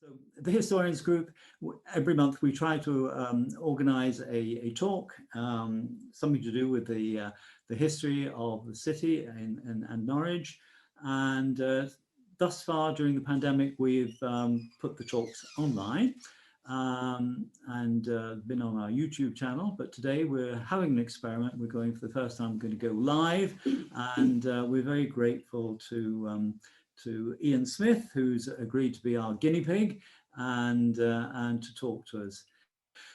So the Historians Group, every month we try to organise a talk, something to do with the history of the city and Norwich. And thus far during the pandemic, we've put the talks online and been on our YouTube channel. But today we're having an experiment. We're going for the first time, going to go live. And we're very grateful to Ian Smith, who's agreed to be our guinea pig and to talk to us.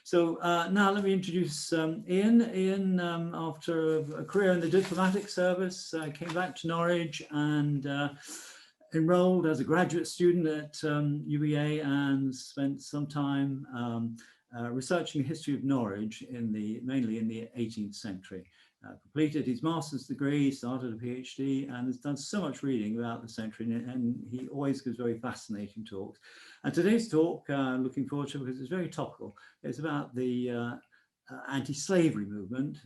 So now let me introduce Ian. Ian, after a career in the diplomatic service, came back to Norwich and enrolled as a graduate student at UEA and spent some time researching the history of Norwich mainly in the 18th century. Completed his master's degree, started a PhD, and has done so much reading about the century, and he always gives very fascinating talks. And today's talk, looking forward to, because it's very topical, is about the anti-slavery movement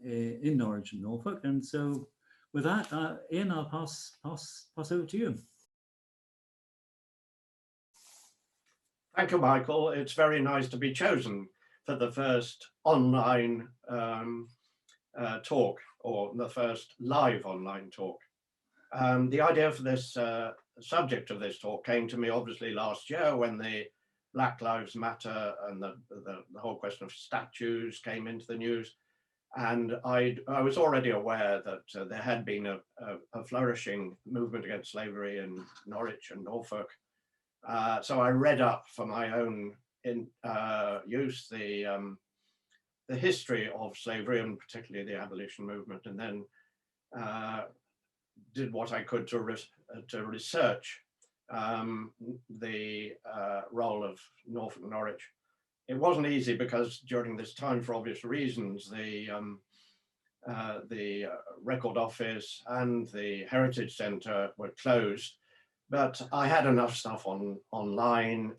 in Norwich and Norfolk. And so with that, Ian, I'll pass over to you. Thank you, Michael. It's very nice to be chosen for the first online talk, or the first live online talk. The idea for this subject of this talk came to me obviously last year when the Black Lives Matter and the whole question of statues came into the news. And I was already aware that there had been a flourishing movement against slavery in Norwich and Norfolk. So I read up for my own use the history of slavery, and particularly the abolition movement, and then did what I could to research the role of Norfolk and Norwich. It wasn't easy because during this time, for obvious reasons, the record office and the Heritage Centre were closed. But I had enough stuff online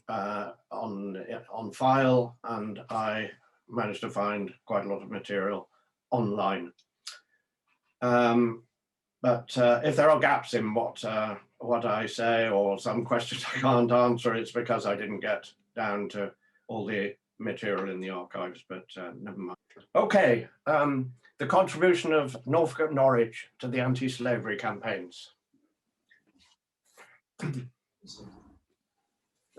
on file, and I managed to find quite a lot of material online. But if there are gaps in what I say, or some questions I can't answer, it's because I didn't get down to all the material in the archives, but never mind. Okay, the contribution of Norfolk and Norwich to the anti-slavery campaigns. The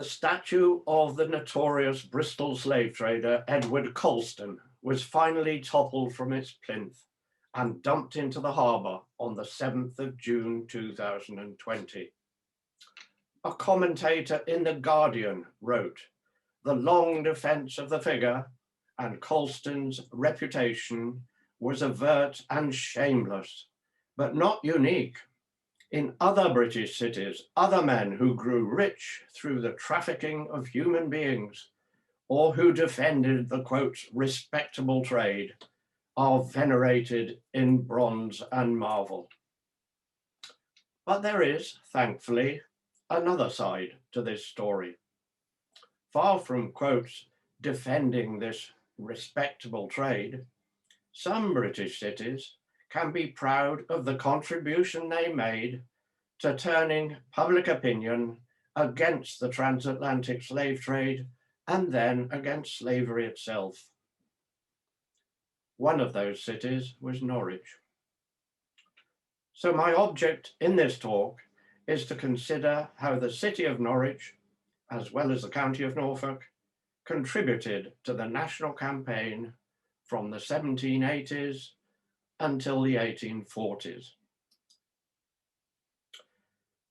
statue of the notorious Bristol slave trader Edward Colston was finally toppled from its plinth and dumped into the harbour on the 7th of June 2020. A commentator in The Guardian wrote, "The long defence of the figure and Colston's reputation was overt and shameless, but not unique. In other British cities, other men who grew rich through the trafficking of human beings, or who defended the, quote, respectable trade, are venerated in bronze and marble." But there is, thankfully, another side to this story. Far from, quote, defending this respectable trade, some British cities can be proud of the contribution they made to turning public opinion against the transatlantic slave trade and then against slavery itself. One of those cities was Norwich. So my object in this talk is to consider how the city of Norwich, as well as the county of Norfolk, contributed to the national campaign from the 1780s until the 1840s.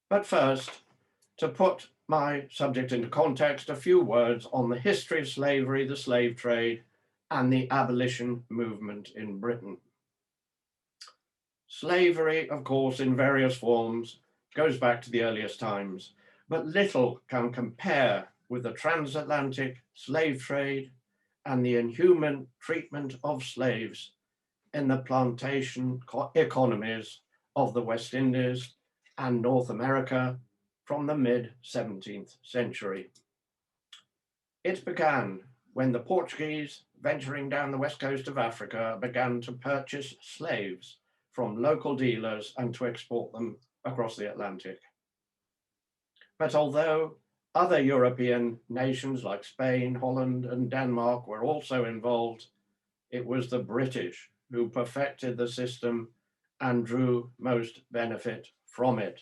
But first, to put my subject into context, a few words on the history of slavery, the slave trade, and the abolition movement in Britain. Slavery, of course, in various forms, goes back to the earliest times, but little can compare with the transatlantic slave trade and the inhuman treatment of slaves in the plantation economies of the West Indies and North America from the mid-17th century. It began when the Portuguese, venturing down the west coast of Africa, began to purchase slaves from local dealers and to export them across the Atlantic. But although other European nations like Spain, Holland, and Denmark were also involved, it was the British who perfected the system and drew most benefit from it.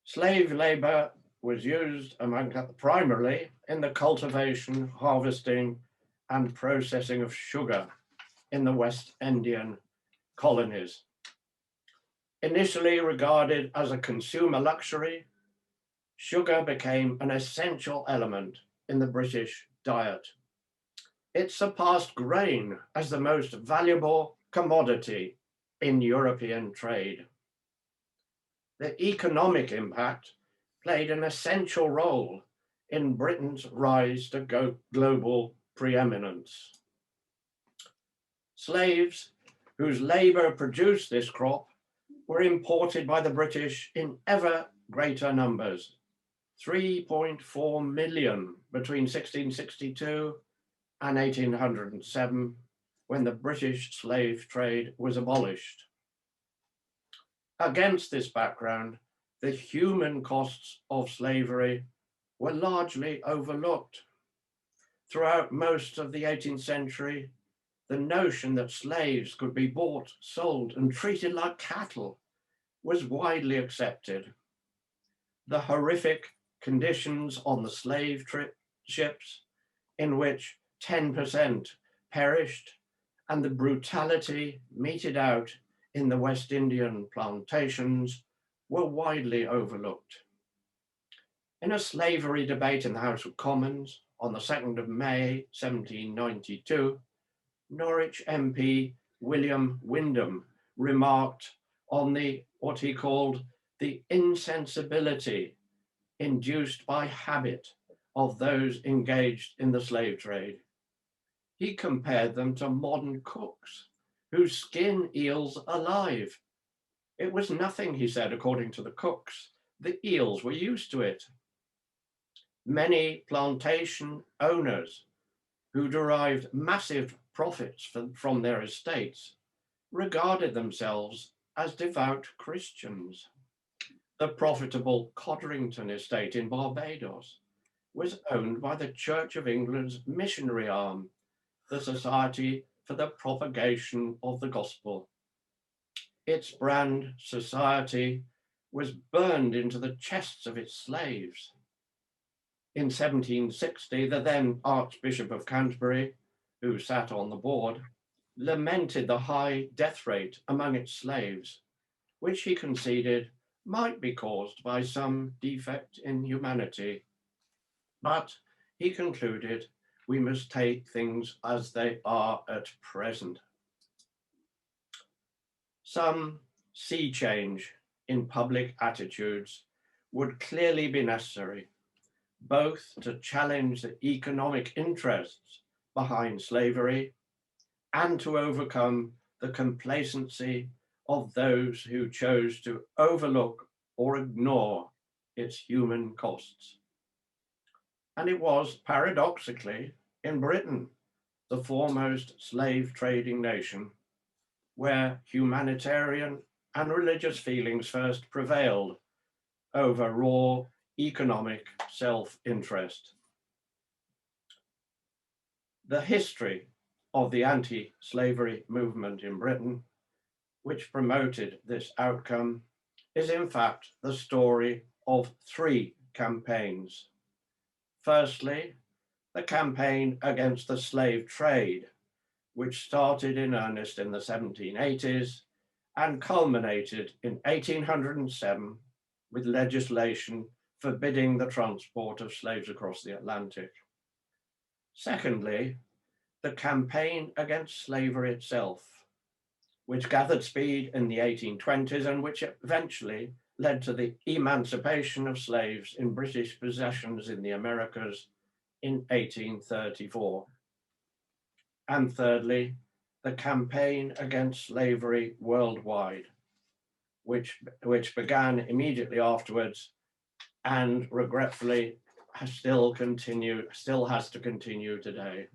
Slave labor was used primarily in the cultivation, harvesting, and processing of sugar in the West Indian colonies. Initially regarded as a consumer luxury, sugar became an essential element in the British diet. It surpassed grain as the most valuable commodity in European trade. The economic impact played an essential role in Britain's rise to global preeminence. Slaves whose labor produced this crop were imported by the British in ever greater numbers, 3.4 million between 1662 and 1807, when the British slave trade was abolished. Against this background, the human costs of slavery were largely overlooked. Throughout most of the 18th century, the notion that slaves could be bought, sold, and treated like cattle was widely accepted. The horrific conditions on the slave ships, in which 10% perished, and the brutality meted out in the West Indian plantations were widely overlooked. In a slavery debate in the House of Commons on the 2nd of May, 1792, Norwich MP William Windham remarked on what he called the insensibility induced by habit of those engaged in the slave trade. He compared them to modern cooks who skin eels alive. It was nothing, he said, according to the cooks. The eels were used to it. Many plantation owners who derived massive profits from their estates regarded themselves as devout Christians. The profitable Codrington estate in Barbados was owned by the Church of England's missionary arm, the Society for the Propagation of the Gospel. Its brand society was burned into the chests of its slaves. In 1760, the then Archbishop of Canterbury, who sat on the board, lamented the high death rate among its slaves, which he conceded might be caused by some defect in humanity. But he concluded, we must take things as they are at present. Some sea change in public attitudes would clearly be necessary, both to challenge the economic interests behind slavery and to overcome the complacency of those who chose to overlook or ignore its human costs. And it was, paradoxically, in Britain, the foremost slave trading nation, where humanitarian and religious feelings first prevailed over raw economic self-interest. The history of the anti-slavery movement in Britain, which promoted this outcome, is in fact the story of three campaigns. Firstly, the campaign against the slave trade, which started in earnest in the 1780s and culminated in 1807 with legislation forbidding the transport of slaves across the Atlantic. Secondly, the campaign against slavery itself, which gathered speed in the 1820s and which eventually led to the emancipation of slaves in British possessions in the Americas in 1834. And thirdly, the campaign against slavery worldwide, which began immediately afterwards and regretfully still has to continue today.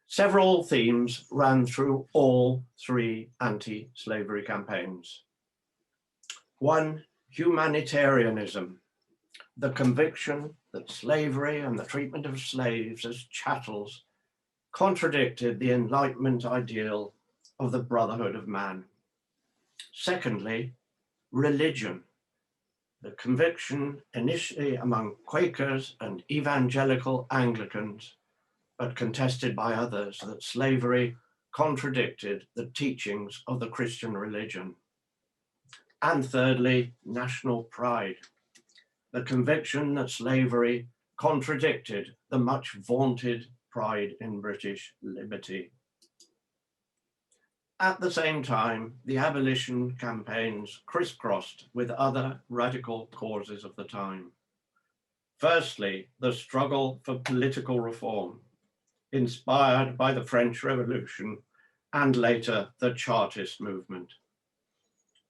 Several themes ran through all three anti-slavery campaigns. One Humanitarianism, the conviction that slavery and the treatment of slaves as chattels contradicted the Enlightenment ideal of the brotherhood of man. Secondly, religion, the conviction initially among Quakers and evangelical Anglicans, but contested by others, that slavery contradicted the teachings of the Christian religion. And thirdly, national pride, the conviction that slavery contradicted the much vaunted pride in British liberty. At the same time, the abolition campaigns crisscrossed with other radical causes of the time. Firstly, the struggle for political reform, inspired by the French Revolution and later the Chartist movement.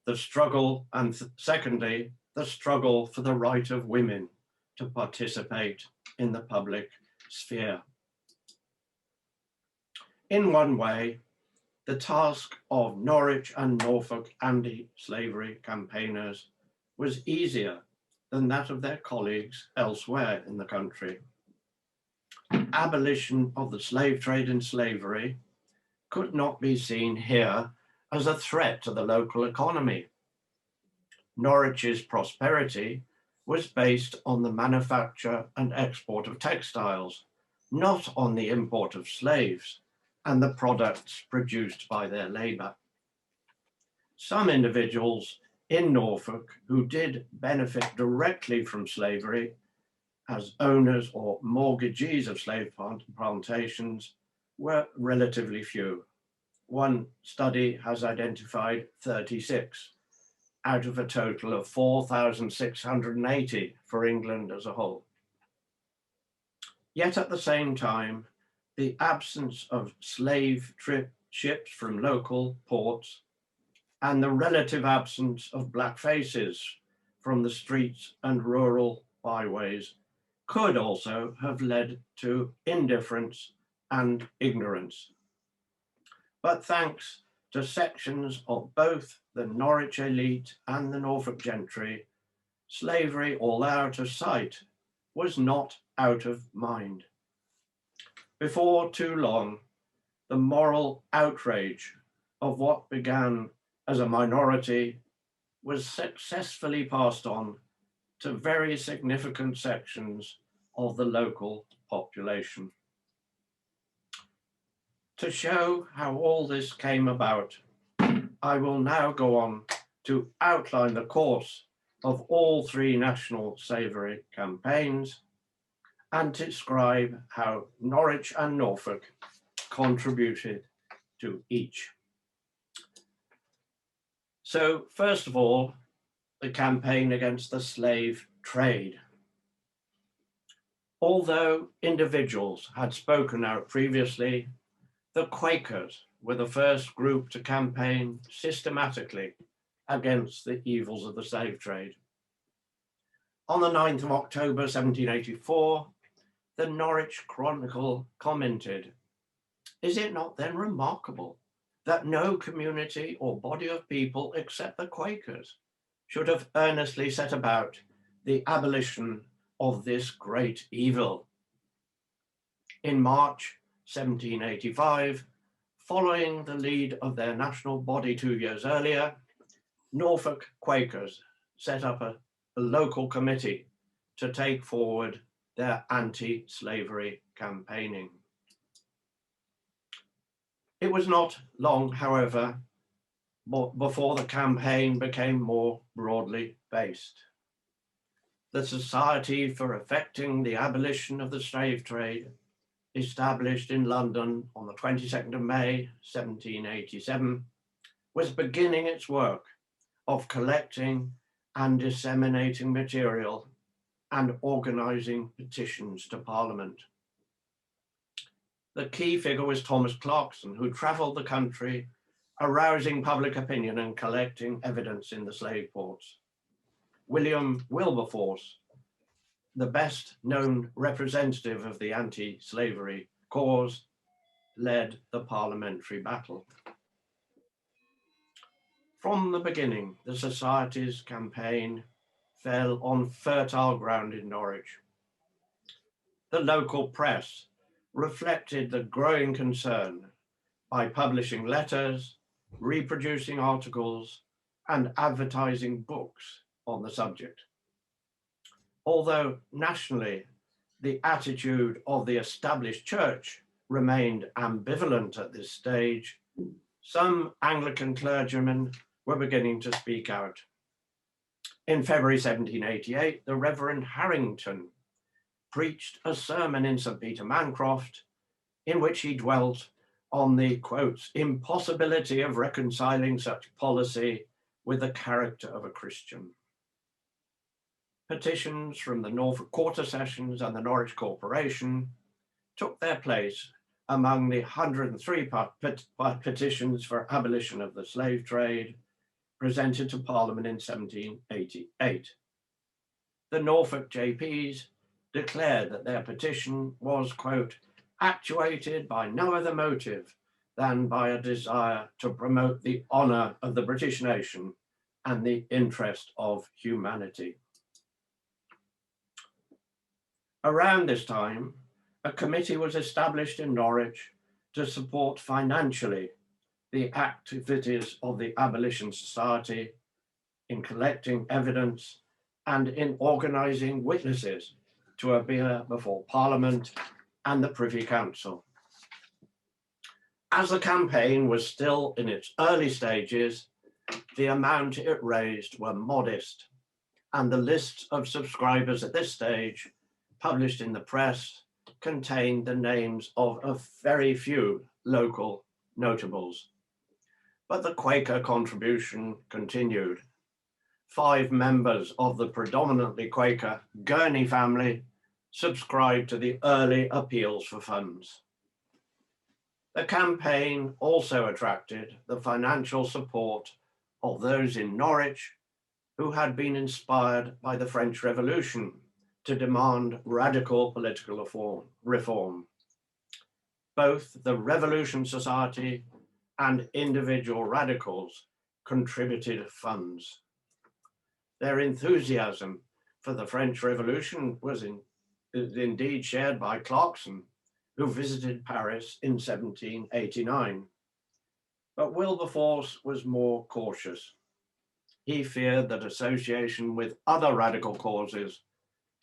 The struggle, and secondly, the struggle for the right of women to participate in the public sphere. In one way, the task of Norwich and Norfolk anti-slavery campaigners was easier than that of their colleagues elsewhere in the country. Abolition of the slave trade and slavery could not be seen here as a threat to the local economy. Norwich's prosperity was based on the manufacture and export of textiles, not on the import of slaves and the products produced by their labor. Some individuals in Norfolk who did benefit directly from slavery as owners or mortgagees of slave plantations were relatively few. One study has identified 36 out of a total of 4,680 for England as a whole. Yet at the same time, the absence of slave ships from local ports and the relative absence of black faces from the streets and rural byways could also have led to indifference and ignorance. But thanks to sections of both the Norwich elite and the Norfolk gentry, slavery, although out of sight, was not out of mind. Before too long, the moral outrage of what began as a minority was successfully passed on to very significant sections of the local population. To show how all this came about, I will now go on to outline the course of all three national slavery campaigns and describe how Norwich and Norfolk contributed to each. So first of all, the campaign against the slave trade. Although individuals had spoken out previously, the Quakers were the first group to campaign systematically against the evils of the slave trade. On the 9th of October 1784, the Norwich Chronicle commented, "Is it not then remarkable that no community or body of people except the Quakers should have earnestly set about the abolition of this great evil?" In March 1785, following the lead of their national body 2 years earlier, Norfolk Quakers set up a local committee to take forward their anti-slavery campaigning. It was not long, however, before the campaign became more broadly based. The Society for Effecting the Abolition of the Slave Trade, established in London on the 22nd of May, 1787, was beginning its work of collecting and disseminating material and organizing petitions to Parliament. The key figure was Thomas Clarkson, who traveled the country, arousing public opinion and collecting evidence in the slave ports. William Wilberforce, the best known representative of the anti-slavery cause, led the parliamentary battle. From the beginning, the Society's campaign fell on fertile ground in Norwich. The local press reflected the growing concern by publishing letters, reproducing articles, and advertising books on the subject. Although nationally, the attitude of the established church remained ambivalent at this stage, some Anglican clergymen were beginning to speak out. In February 1788, the Reverend Harrington preached a sermon in St. Peter, Mancroft, in which he dwelt on the, quote, impossibility of reconciling such policy with the character of a Christian. Petitions from the Norfolk Quarter Sessions and the Norwich Corporation took their place among the 103 petitions for abolition of the slave trade presented to Parliament in 1788. The Norfolk JPs declared that their petition was, quote, actuated by no other motive than by a desire to promote the honour of the British nation and the interest of humanity. Around this time, a committee was established in Norwich to support financially the activities of the Abolition Society in collecting evidence and in organising witnesses to appear before Parliament and the Privy Council. As the campaign was still in its early stages, the amount it raised were modest, and the list of subscribers at this stage, published in the press, contained the names of a very few local notables. But the Quaker contribution continued. 5 members of the predominantly Quaker Guernie family subscribed to the early appeals for funds. The campaign also attracted the financial support of those in Norwich who had been inspired by the French Revolution to demand radical political reform. Both the Revolution Society and individual radicals contributed funds. Their enthusiasm for the French Revolution was indeed shared by Clarkson, who visited Paris in 1789. But Wilberforce was more cautious. He feared that association with other radical causes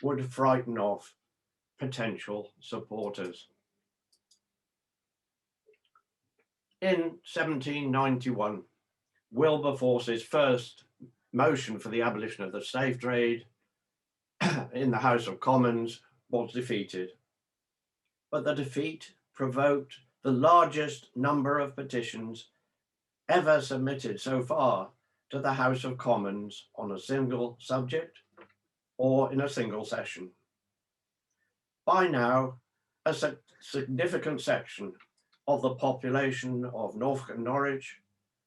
would frighten off potential supporters. In 1791, Wilberforce's first motion for the abolition of the slave trade in the House of Commons was defeated. But the defeat provoked the largest number of petitions ever submitted so far to the House of Commons on a single subject or in a single session. By now, a significant section of the population of Norfolk and Norwich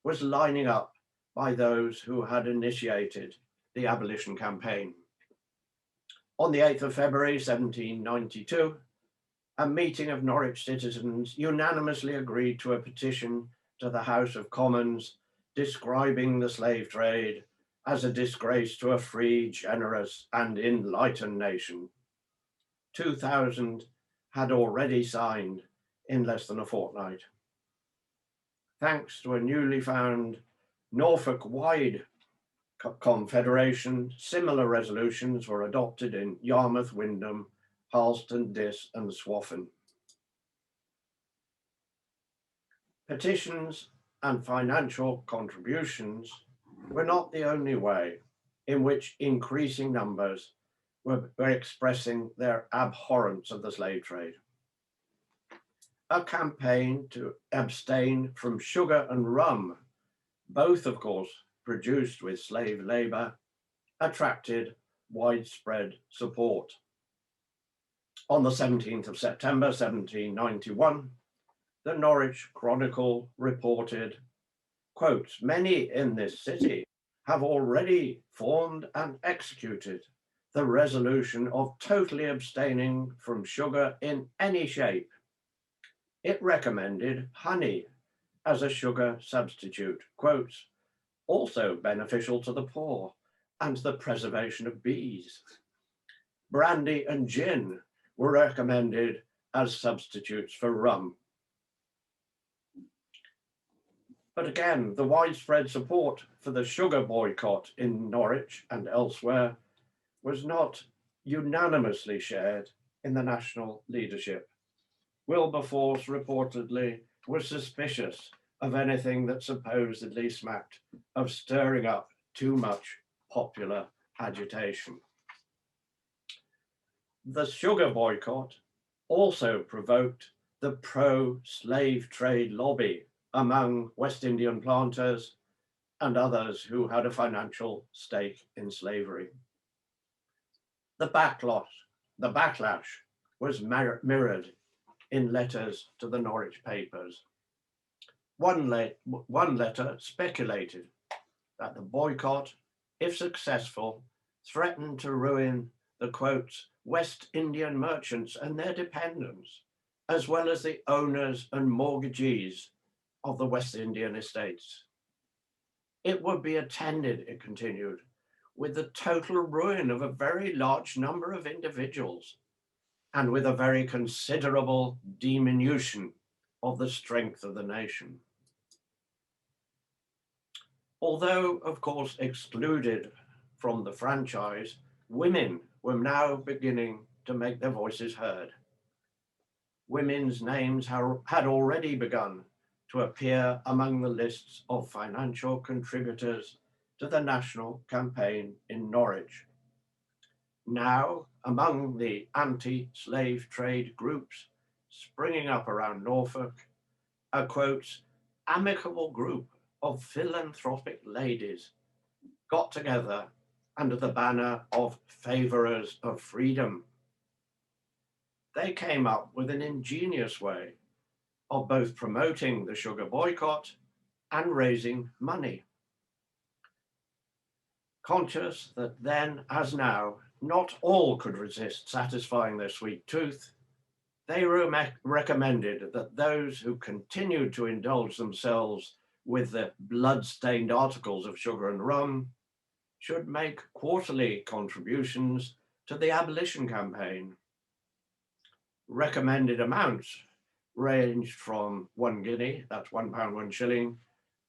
was lining up by those who had initiated the abolition campaign. On the 8th of February 1792, a meeting of Norwich citizens unanimously agreed to a petition to the House of Commons describing the slave trade as a disgrace to a free, generous, and enlightened nation. 2,000 had already signed in less than a fortnight. Thanks to a newly found Norfolk-wide confederation, similar resolutions were adopted in Yarmouth, Wymondham, Harleston, Diss, and Swaffham. Petitions and financial contributions were not the only way in which increasing numbers were expressing their abhorrence of the slave trade. A campaign to abstain from sugar and rum, both of course produced with slave labor, attracted widespread support. On the 17th of September 1791, the Norwich Chronicle reported, quote, many in this city have already formed and executed the resolution of totally abstaining from sugar in any shape. It recommended honey as a sugar substitute, quotes, also beneficial to the poor and the preservation of bees. Brandy and gin were recommended as substitutes for rum. But again, the widespread support for the sugar boycott in Norwich and elsewhere was not unanimously shared in the national leadership. Wilberforce reportedly was suspicious of anything that supposedly smacked of stirring up too much popular agitation. The sugar boycott also provoked the pro-slave trade lobby among West Indian planters and others who had a financial stake in slavery. The backlash was mirrored in letters to the Norwich papers. One letter speculated that the boycott, if successful, threatened to ruin the, quote, West Indian merchants and their dependents, as well as the owners and mortgagees of the West Indian estates. It would be attended, it continued, with the total ruin of a very large number of individuals and with a very considerable diminution of the strength of the nation. Although, of course, excluded from the franchise, women were now beginning to make their voices heard. Women's names had already begun to appear among the lists of financial contributors to the national campaign in Norwich. Now, among the anti-slave trade groups springing up around Norfolk, a, quote, amicable group of philanthropic ladies got together under the banner of Favourers of Freedom. They came up with an ingenious way of both promoting the sugar boycott and raising money. Conscious that then, as now, not all could resist satisfying their sweet tooth, they recommended that those who continued to indulge themselves with the blood-stained articles of sugar and rum should make quarterly contributions to the Abolition campaign. Recommended amounts ranged from 1 guinea, that's £1, 1 shilling,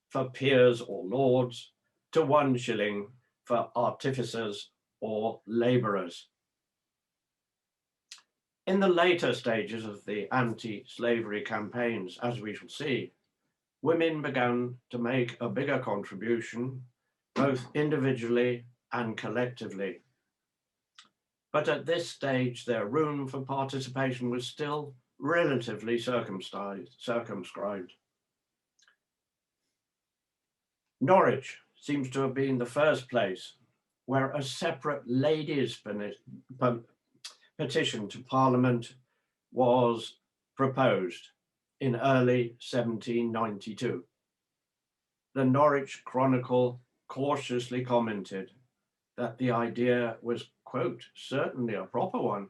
for peers or lords, to 1 shilling for artificers or labourers. In the later stages of the anti-slavery campaigns, as we shall see, women began to make a bigger contribution, both individually and collectively. But at this stage, their room for participation was still relatively circumscribed. Norwich seems to have been the first place where a separate ladies' petition to Parliament was proposed in early 1792. The Norwich Chronicle cautiously commented that the idea was, quote, certainly a proper one,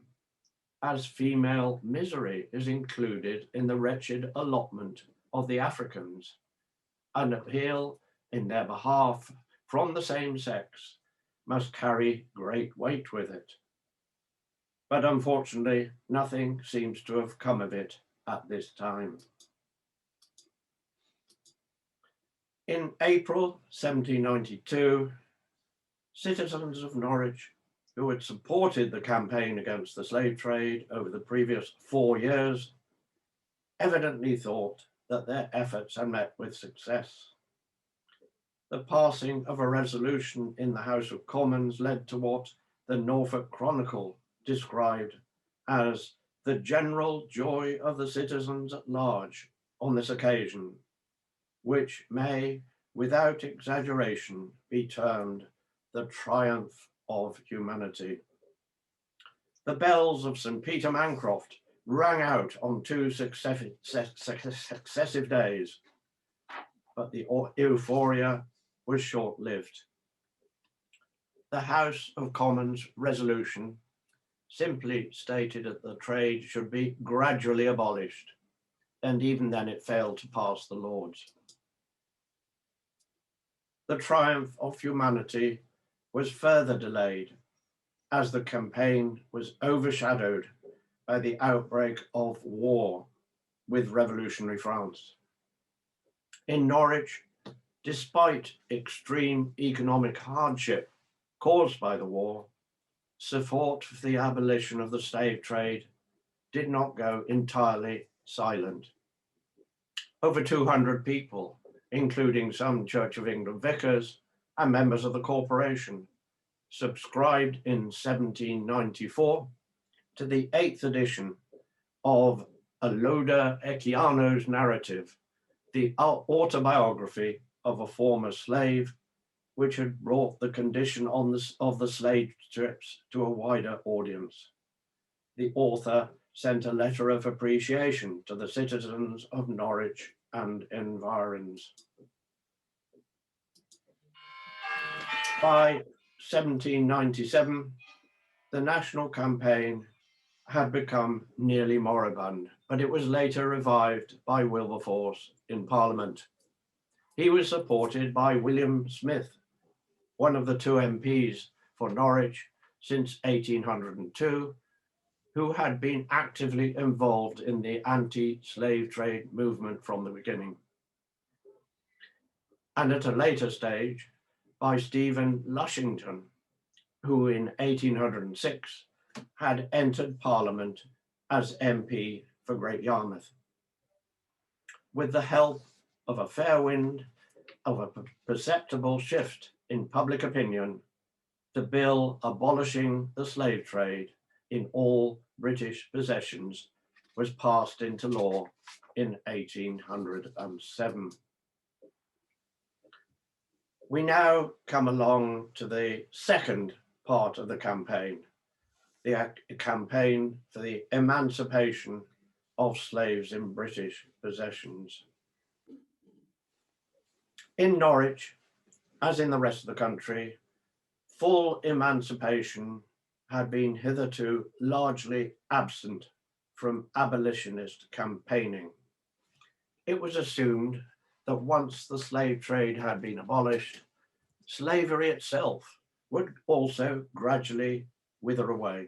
as female misery is included in the wretched allotment of the Africans. An appeal in their behalf from the same sex must carry great weight with it. But unfortunately, nothing seems to have come of it at this time. In April 1792, citizens of Norwich who had supported the campaign against the slave trade over the previous 4 years evidently thought that their efforts had met with success. The passing of a resolution in the House of Commons led to what the Norfolk Chronicle described as the general joy of the citizens at large on this occasion, which may, without exaggeration, be termed the triumph of humanity. The bells of St. Peter Mancroft rang out on 2 successive days, but the euphoria was short-lived. The House of Commons resolution simply stated that the trade should be gradually abolished, and even then it failed to pass the Lords. The triumph of humanity was further delayed as the campaign was overshadowed by the outbreak of war with revolutionary France. In Norwich, despite extreme economic hardship caused by the war, support for the abolition of the slave trade did not go entirely silent. Over 200 people, including some Church of England vicars and members of the corporation, subscribed in 1794 to the 8th edition of Aloda Echiano's narrative, the autobiography of a former slave, which had brought the condition of the slave ships to a wider audience. The author sent a letter of appreciation to the citizens of Norwich and environs. By 1797, the national campaign had become nearly moribund, but it was later revived by Wilberforce in Parliament. He was supported by William Smith, one of the 2 MPs for Norwich since 1802, who had been actively involved in the anti-slave trade movement from the beginning. And at a later stage, by Stephen Lushington, who in 1806 had entered Parliament as MP for Great Yarmouth. With the help of a fair wind, of a perceptible shift in public opinion, the bill abolishing the slave trade in all British possessions was passed into law in 1807. We now come along to the second part of the campaign, the campaign for the emancipation of slaves in British possessions. In Norwich, as in the rest of the country, full emancipation had been hitherto largely absent from abolitionist campaigning. It was assumed that once the slave trade had been abolished, slavery itself would also gradually wither away.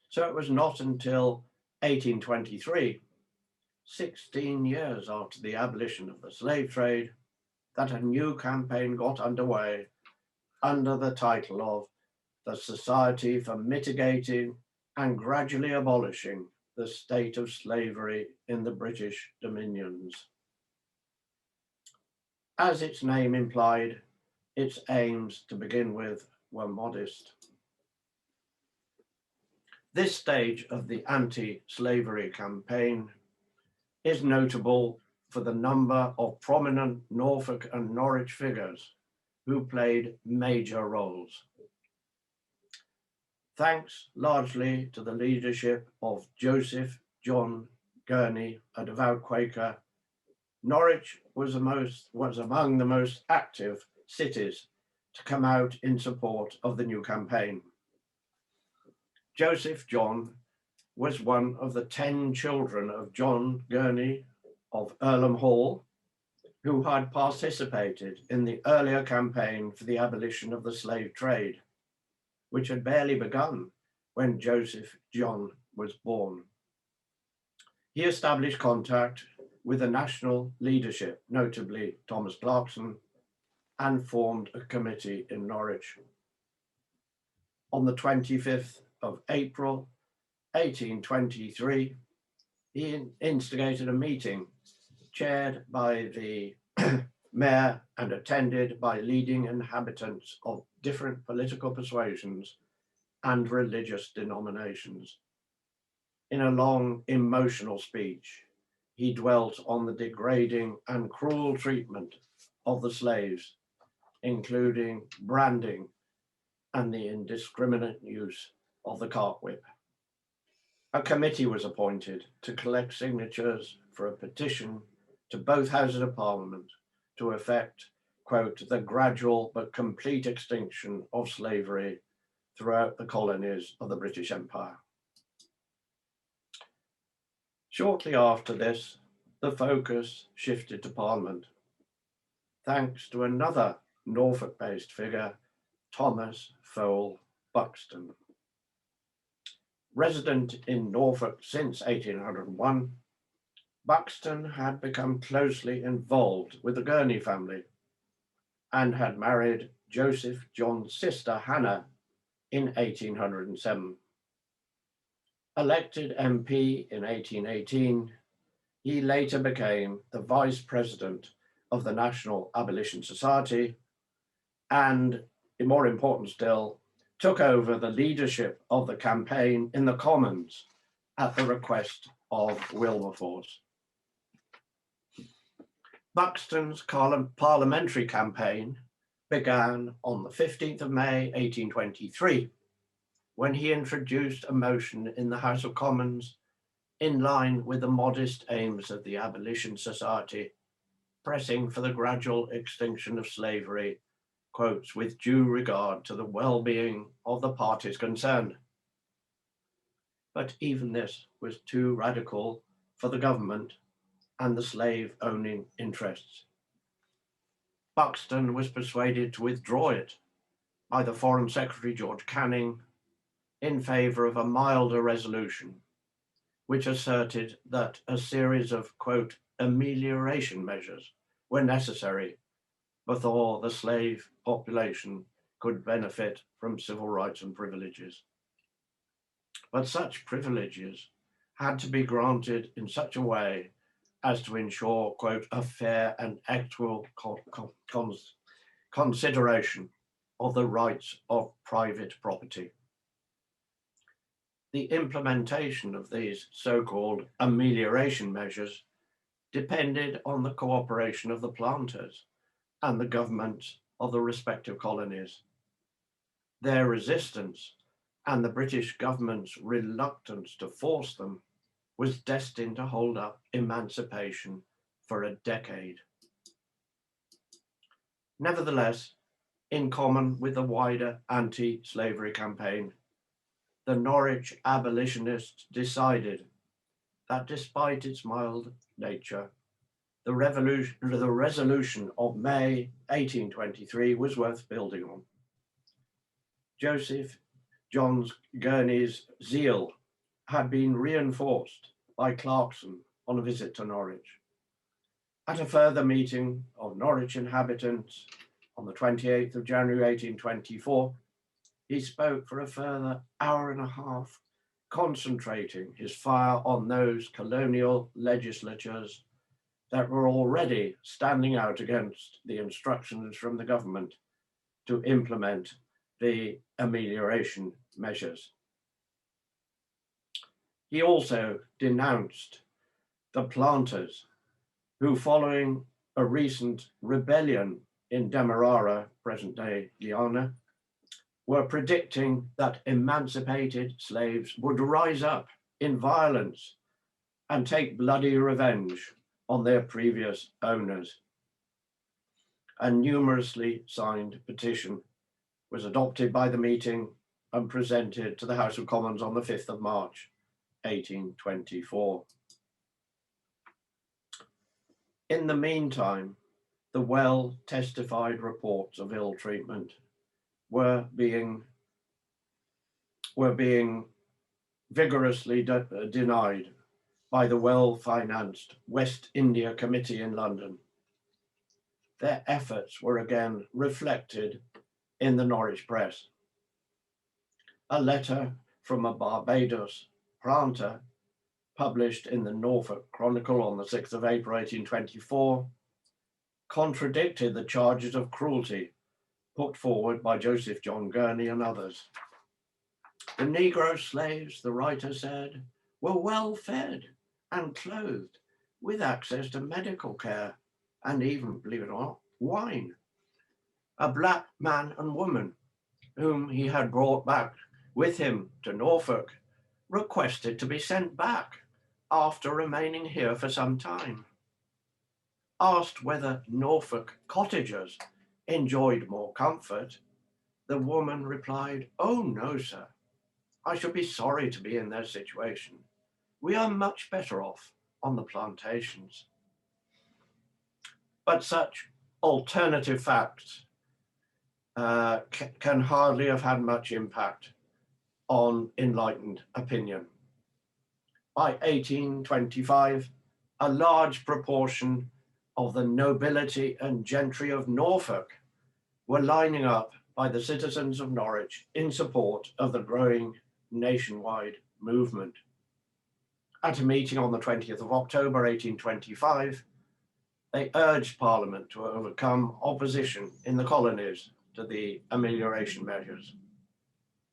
So it was not until 1823, 16 years after the abolition of the slave trade, that a new campaign got underway under the title of the Society for Mitigating and Gradually Abolishing the State of Slavery in the British Dominions. As its name implied, its aims to begin with were modest. This stage of the anti-slavery campaign is notable for the number of prominent Norfolk and Norwich figures who played major roles. Thanks largely to the leadership of Joseph John Gurney, a devout Quaker, Norwich was among the most active cities to come out in support of the new campaign. Joseph John was one of the 10 children of John Gurney of Earlham Hall, who had participated in the earlier campaign for the abolition of the slave trade, which had barely begun when Joseph John was born. He established contact with the national leadership, notably Thomas Clarkson, and formed a committee in Norwich. On the 25th of April, 1823, he instigated a meeting chaired by the mayor and attended by leading inhabitants of different political persuasions and religious denominations. In a long, emotional speech, he dwelt on the degrading and cruel treatment of the slaves, including branding and the indiscriminate use of the cart whip. A committee was appointed to collect signatures for a petition to both Houses of Parliament to effect, quote, the gradual but complete extinction of slavery throughout the colonies of the British Empire. Shortly after this, the focus shifted to Parliament, thanks to another Norfolk-based figure, Thomas Fowell Buxton. Resident in Norfolk since 1801, Buxton had become closely involved with the Guernie family and had married Joseph John's sister Hannah in 1807. Elected MP in 1818, he later became the vice president of the National Abolition Society and, more important still, took over the leadership of the campaign in the Commons at the request of Wilberforce. Buxton's parliamentary campaign began on the 15th of May, 1823, when he introduced a motion in the House of Commons in line with the modest aims of the Abolition Society, pressing for the gradual extinction of slavery, quotes, with due regard to the well-being of the parties concerned. But even this was too radical for the government and the slave-owning interests. Buxton was persuaded to withdraw it by the Foreign Secretary George Canning in favour of a milder resolution, which asserted that a series of, quote, amelioration measures were necessary before the slave population could benefit from civil rights and privileges. But such privileges had to be granted in such a way as to ensure, quote, a fair and equitable consideration of the rights of private property. The implementation of these so-called amelioration measures depended on the cooperation of the planters and the governments of the respective colonies. Their resistance and the British government's reluctance to force them was destined to hold up emancipation for a decade. Nevertheless, in common with the wider anti-slavery campaign, the Norwich abolitionists decided that despite its mild nature, the resolution of May 1823 was worth building on. Joseph John Gurney's zeal had been reinforced by Clarkson on a visit to Norwich. At a further meeting of Norwich inhabitants on the 28th of January 1824, he spoke for a further hour and a half, concentrating his fire on those colonial legislatures that were already standing out against the instructions from the government to implement the amelioration measures. He also denounced the planters who, following a recent rebellion in Demerara, present-day Guyana, were predicting that emancipated slaves would rise up in violence and take bloody revenge on their previous owners. A numerously signed petition was adopted by the meeting and presented to the House of Commons on the 5th of March, 1824. In the meantime, the well-testified reports of ill treatment were being vigorously denied by the well-financed West India Committee in London. Their efforts were again reflected in the Norwich press. A letter from a Barbados planter, published in the Norfolk Chronicle on the 6th of April 1824, contradicted the charges of cruelty put forward by Joseph John Gurney and others. The Negro slaves, the writer said, were well fed and clothed, with access to medical care and even, believe it or not, wine. A black man and woman whom he had brought back with him to Norfolk requested to be sent back after remaining here for some time. Asked whether Norfolk cottagers enjoyed more comfort, the woman replied, "Oh no, sir. I should be sorry to be in their situation. We are much better off on the plantations." But such alternative facts can hardly have had much impact on enlightened opinion. By 1825, a large proportion of the nobility and gentry of Norfolk were lining up by the citizens of Norwich in support of the growing nationwide movement. At a meeting on the 20th of October 1825, they urged Parliament to overcome opposition in the colonies to the amelioration measures.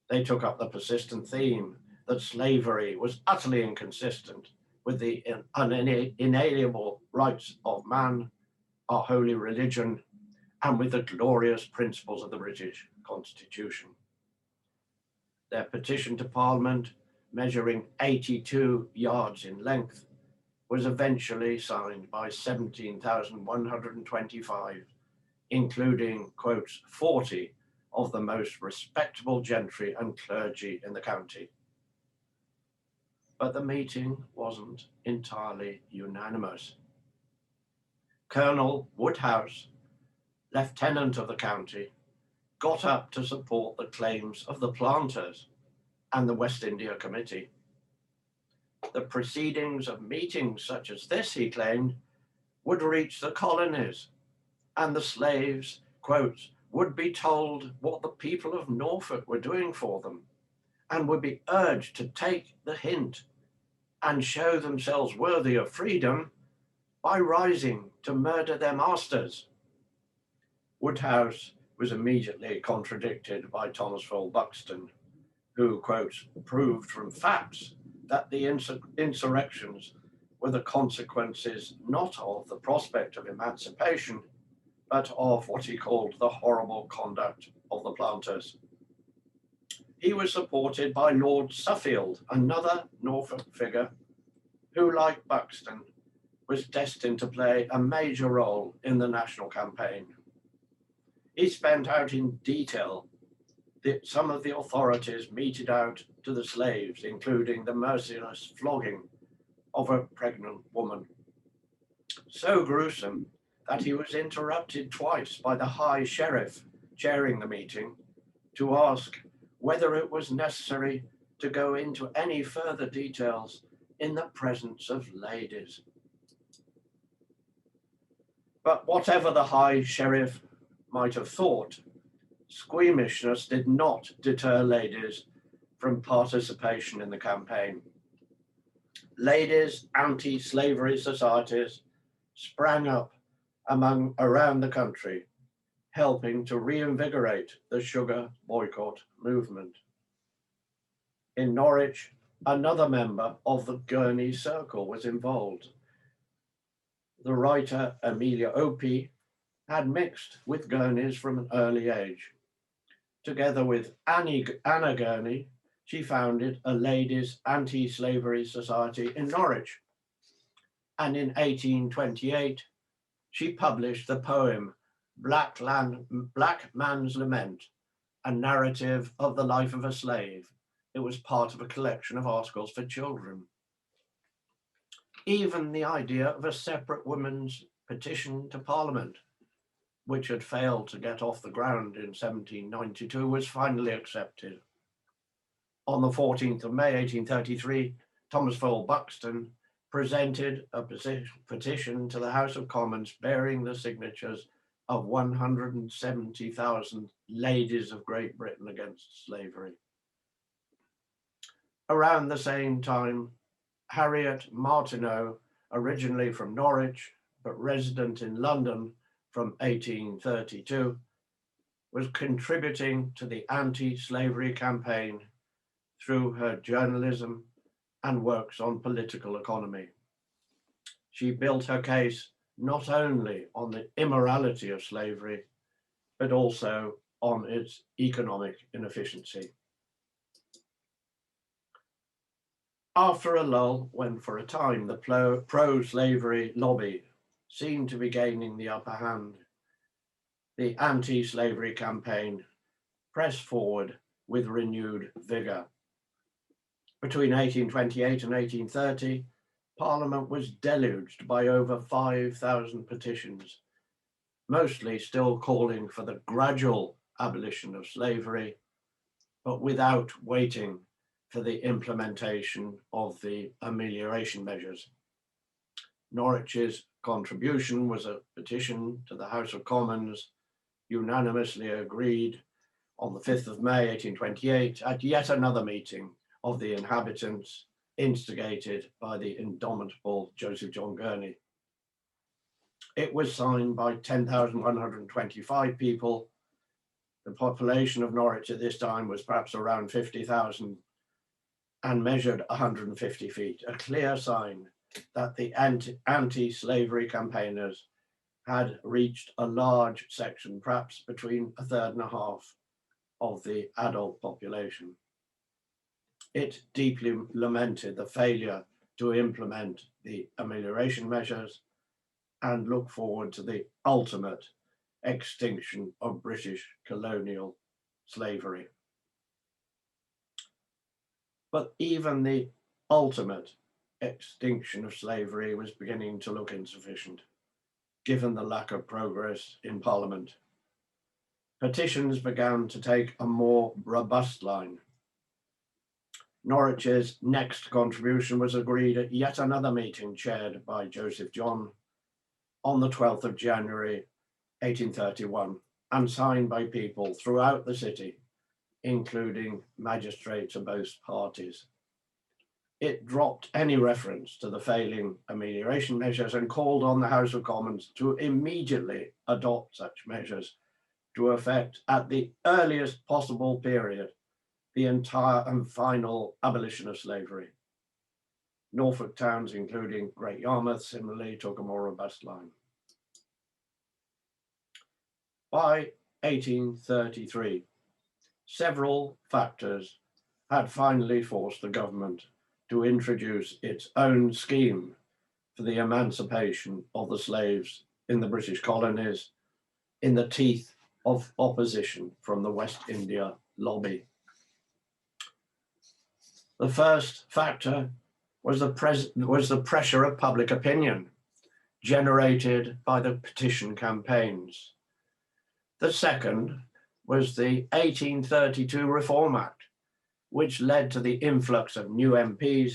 They took up the persistent theme that slavery was utterly inconsistent with the inalienable rights of man, our holy religion, and with the glorious principles of the British Constitution. Their petition to Parliament, measuring 82 yards in length, was eventually signed by 17,125, including, quotes, 40 of the most respectable gentry and clergy in the county. But the meeting wasn't entirely unanimous. Colonel Woodhouse, lieutenant of the county, got up to support the claims of the planters and the West India Committee. The proceedings of meetings such as this, he claimed, would reach the colonies, and the slaves, quote, would be told what the people of Norfolk were doing for them, and would be urged to take the hint and show themselves worthy of freedom by rising to murder their masters. Woodhouse was immediately contradicted by Thomas Fowell Buxton, who, quote, proved from facts that the insurrections were the consequences not of the prospect of emancipation, but of what he called the horrible conduct of the planters. He was supported by Lord Suffield, another Norfolk figure, who, like Buxton, was destined to play a major role in the national campaign. He spent out in detail some of the authorities meted out to the slaves, including the merciless flogging of a pregnant woman. So gruesome that he was interrupted twice by the High Sheriff chairing the meeting to ask whether it was necessary to go into any further details in the presence of ladies. But whatever the High Sheriff might have thought, squeamishness did not deter ladies from participation in the campaign. Ladies' anti-slavery societies sprang up around the country, helping to reinvigorate the sugar boycott movement. In Norwich, another member of the Guernie circle was involved. The writer Amelia Opie had mixed with Guernies from an early age. Together with Anna Gurney, she founded a ladies' anti-slavery society in Norwich. And in 1828, she published the poem Black Man's Lament, a narrative of the life of a slave. It was part of a collection of articles for children. Even the idea of a separate women's petition to Parliament, which had failed to get off the ground in 1792, was finally accepted. On the 14th of May, 1833, Thomas Fowell Buxton presented a petition to the House of Commons bearing the signatures of 170,000 ladies of Great Britain against slavery. Around the same time, Harriet Martineau, originally from Norwich, but resident in London from 1832, was contributing to the anti-slavery campaign through her journalism and works on political economy. She built her case not only on the immorality of slavery, but also on its economic inefficiency. After a lull, when for a time the pro-slavery lobby seemed to be gaining the upper hand, the anti-slavery campaign pressed forward with renewed vigor. Between 1828 and 1830, Parliament was deluged by over 5,000 petitions, mostly still calling for the gradual abolition of slavery, but without waiting for the implementation of the amelioration measures. Norwich's contribution was a petition to the House of Commons, unanimously agreed on the 5th of May 1828 at yet another meeting of the inhabitants, instigated by the indomitable Joseph John Gurney. It was signed by 10,125 people. The population of Norwich at this time was perhaps around 50,000 and measured 150 feet, a clear sign that the anti-slavery campaigners had reached a large section, perhaps between a third and a half of the adult population. It deeply lamented the failure to implement the amelioration measures and looked forward to the ultimate extinction of British colonial slavery. But even the ultimate extinction of slavery was beginning to look insufficient, given the lack of progress in Parliament. Petitions began to take a more robust line. Norwich's next contribution was agreed at yet another meeting chaired by Joseph John on the 12th of January 1831 and signed by people throughout the city, including magistrates of both parties. It dropped any reference to the failing amelioration measures and called on the House of Commons to immediately adopt such measures to effect at the earliest possible period the entire and final abolition of slavery. Norfolk towns, including Great Yarmouth, similarly took a more robust line. By 1833, several factors had finally forced the government to introduce its own scheme for the emancipation of the slaves in the British colonies in the teeth of opposition from the West India lobby. The first factor was the pressure of public opinion generated by the petition campaigns. The second was the 1832 Reform Act, which led to the influx of new MPs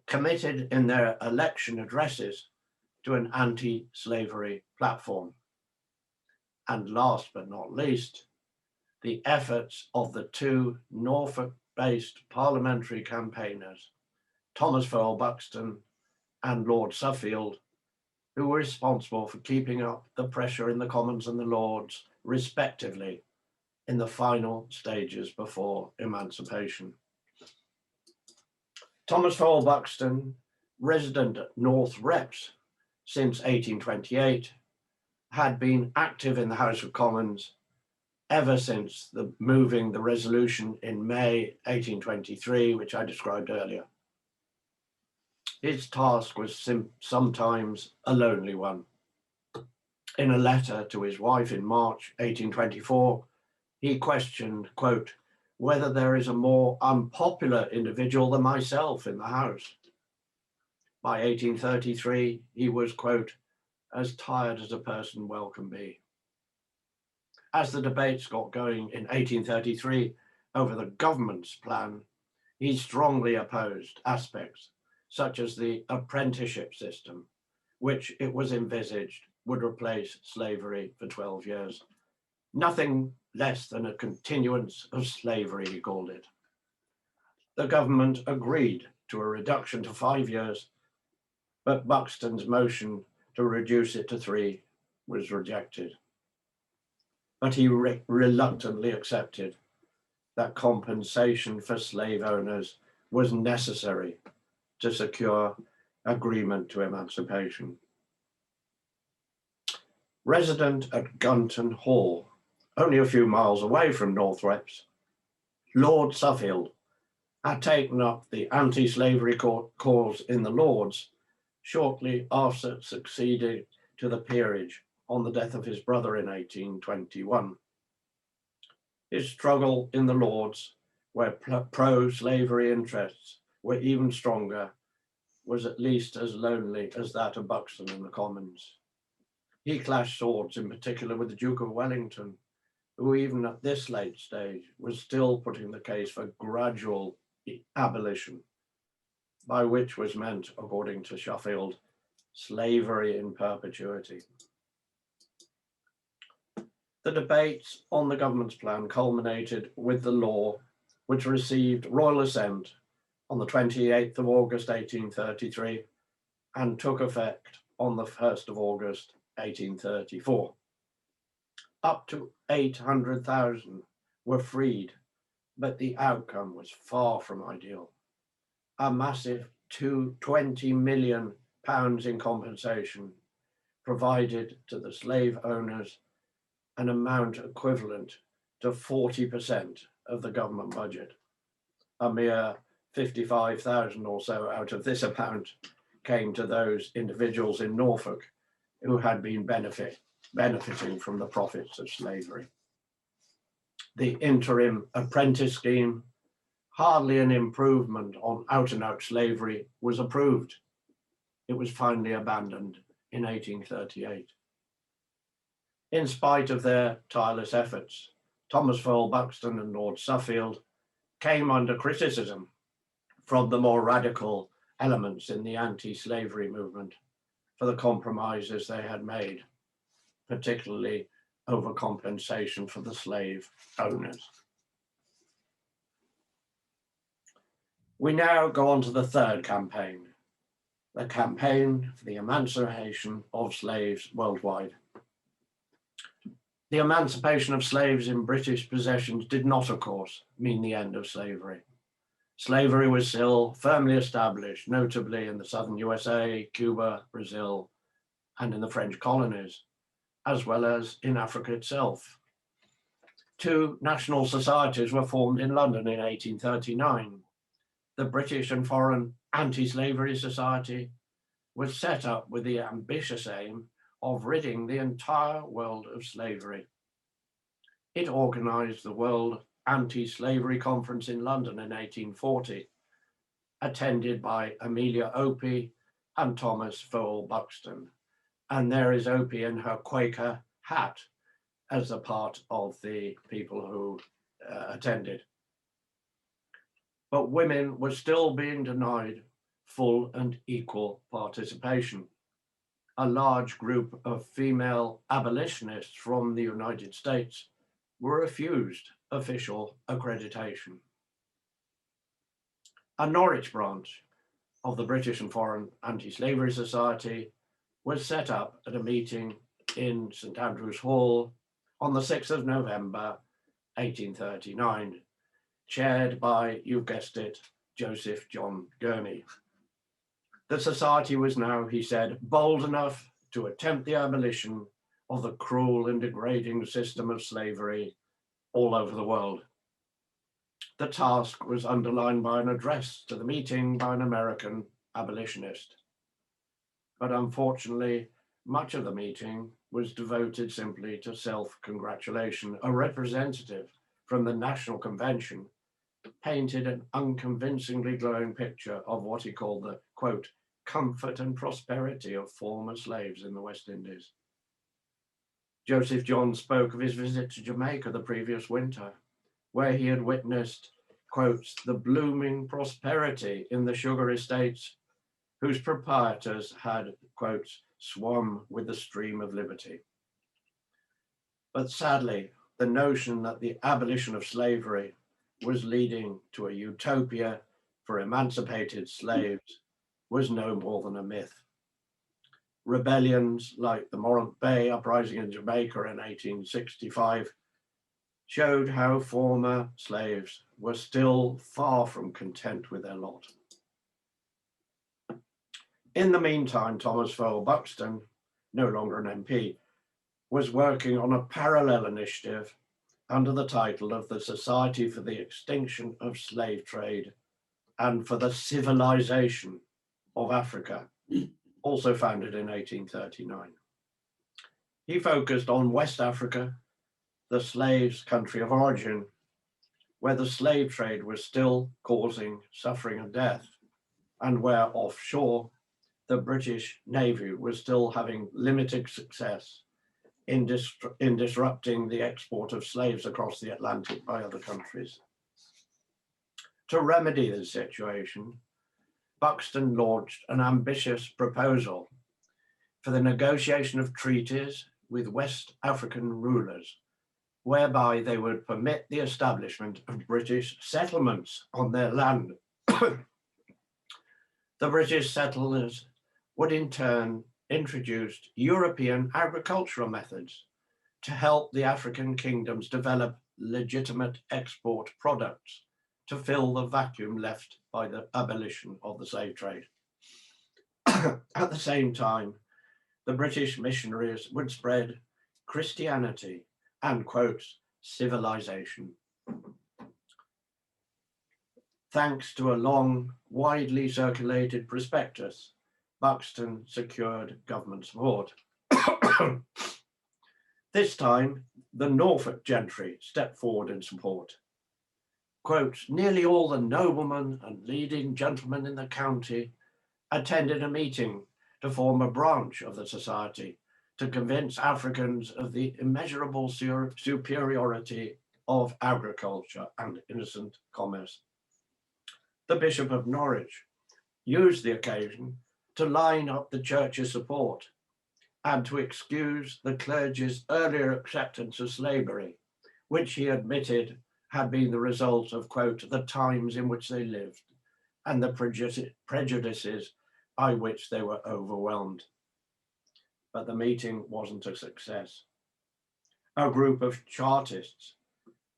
committed in their election addresses to an anti-slavery platform. And last but not least, the efforts of the two Norfolk-based parliamentary campaigners, Thomas Fowell Buxton and Lord Suffield, who were responsible for keeping up the pressure in the Commons and the Lords, respectively, in the final stages before emancipation. Thomas Fowell Buxton, resident at North Reps since 1828, had been active in the House of Commons ever since moving the resolution in May 1823, which I described earlier. His task was sometimes a lonely one. In a letter to his wife in March 1824, he questioned, quote, whether there is a more unpopular individual than myself in the House. By 1833, he was, quote, as tired as a person well can be. As the debates got going in 1833 over the government's plan, he strongly opposed aspects such as the apprenticeship system, which it was envisaged would replace slavery for 12 years. Nothing less than a continuance of slavery, he called it. The government agreed to a reduction to 5 years, but Buxton's motion to reduce it to 3 was rejected. But he reluctantly accepted that compensation for slave owners was necessary to secure agreement to emancipation. Resident at Gunton Hall, only a few miles away from North Reps, Lord Suffield had taken up the anti-slavery cause in the Lords shortly after succeeding to the peerage on the death of his brother in 1821. His struggle in the Lords, where pro-slavery interests were even stronger, was at least as lonely as that of Buxton in the Commons. He clashed swords in particular with the Duke of Wellington, who even at this late stage was still putting the case for gradual abolition, by which was meant, according to Sheffield, slavery in perpetuity. The debates on the government's plan culminated with the law, which received royal assent on the 28th of August 1833 and took effect on the 1st of August 1834. Up to 800,000 were freed, but the outcome was far from ideal. A massive £20 million in compensation provided to the slave owners, an amount equivalent to 40% of the government budget. A mere 55,000 or so out of this amount came to those individuals in Norfolk who had been benefiting from the profits of slavery. The interim apprentice scheme, hardly an improvement on out-and-out slavery, was approved. It was finally abandoned in 1838. In spite of their tireless efforts, Thomas Fowell Buxton and Lord Suffield came under criticism from the more radical elements in the anti-slavery movement for the compromises they had made, particularly over compensation for the slave owners. We now go on to the third campaign, the campaign for the emancipation of slaves worldwide. The emancipation of slaves in British possessions did not, of course, mean the end of slavery. Slavery was still firmly established, notably in the southern USA, Cuba, Brazil, and in the French colonies, as well as in Africa itself. Two national societies were formed in London in 1839. The British and Foreign Anti-Slavery Society was set up with the ambitious aim of ridding the entire world of slavery. It organized the World Anti-Slavery Conference in London in 1840, attended by Amelia Opie and Thomas Fowell Buxton. And there is Opie in her Quaker hat as a part of the people who attended. But women were still being denied full and equal participation. A large group of female abolitionists from the United States were refused official accreditation. A Norwich branch of the British and Foreign Anti-Slavery Society was set up at a meeting in St Andrew's Hall on the 6th of November, 1839, chaired by, you've guessed it, Joseph John Gurney. The society was now, he said, bold enough to attempt the abolition of the cruel and degrading system of slavery all over the world. The task was underlined by an address to the meeting by an American abolitionist. But unfortunately, much of the meeting was devoted simply to self-congratulation. A representative from the National Convention painted an unconvincingly glowing picture of what he called the, quote, comfort and prosperity of former slaves in the West Indies. Joseph John spoke of his visit to Jamaica the previous winter, where he had witnessed, quotes, the blooming prosperity in the sugar estates, whose proprietors had, quotes, swum with the stream of liberty. But sadly, the notion that the abolition of slavery was leading to a utopia for emancipated slaves was no more than a myth. Rebellions like the Morant Bay uprising in Jamaica in 1865 showed how former slaves were still far from content with their lot. In the meantime, Thomas Fowell Buxton, no longer an MP, was working on a parallel initiative under the title of the Society for the Extinction of Slave Trade and for the Civilization of Africa, also founded in 1839. He focused on West Africa, the slaves' country of origin, where the slave trade was still causing suffering and death, and where offshore, the British Navy was still having limited success in disrupting the export of slaves across the Atlantic by other countries. To remedy this situation, Buxton launched an ambitious proposal for the negotiation of treaties with West African rulers, whereby they would permit the establishment of British settlements on their land. The British settlers would in turn introduce European agricultural methods to help the African kingdoms develop legitimate export products to fill the vacuum left by the abolition of the slave trade. At the same time, the British missionaries would spread Christianity and, quote, civilization. Thanks to a long, widely circulated prospectus, Buxton secured government support. This time, the Norfolk gentry stepped forward in support. Quote, nearly all the noblemen and leading gentlemen in the county attended a meeting to form a branch of the society to convince Africans of the immeasurable superiority of agriculture and innocent commerce. The Bishop of Norwich used the occasion to line up the church's support and to excuse the clergy's earlier acceptance of slavery, which he admitted had been the result of, quote, the times in which they lived and the prejudices by which they were overwhelmed. But the meeting wasn't a success. A group of Chartists,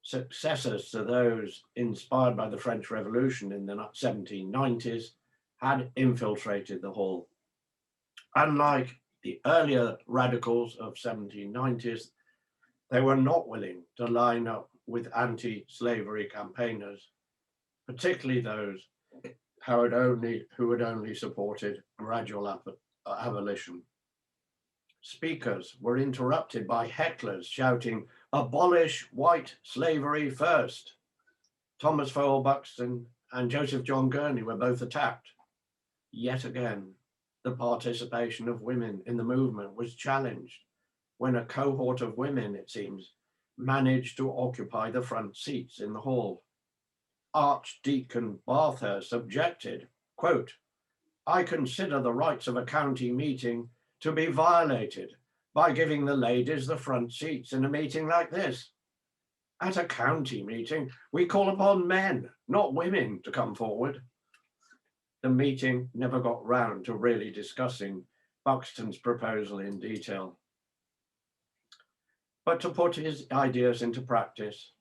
successors to those inspired by the French Revolution in the 1790s, had infiltrated the hall. Unlike the earlier radicals of 1790s, they were not willing to line up with anti-slavery campaigners, particularly those who had only supported gradual abolition. Speakers were interrupted by hecklers shouting, "Abolish white slavery first." Thomas Fowell Buxton and Joseph John Gurney were both attacked. Yet again, the participation of women in the movement was challenged when a cohort of women, it seems, managed to occupy the front seats in the hall. Archdeacon Bathurst objected, quote, "I consider the rights of a county meeting to be violated by giving the ladies the front seats in a meeting like this. At a county meeting, we call upon men, not women, to come forward." The meeting never got round to really discussing Buxton's proposal in detail. But to put his ideas into practice,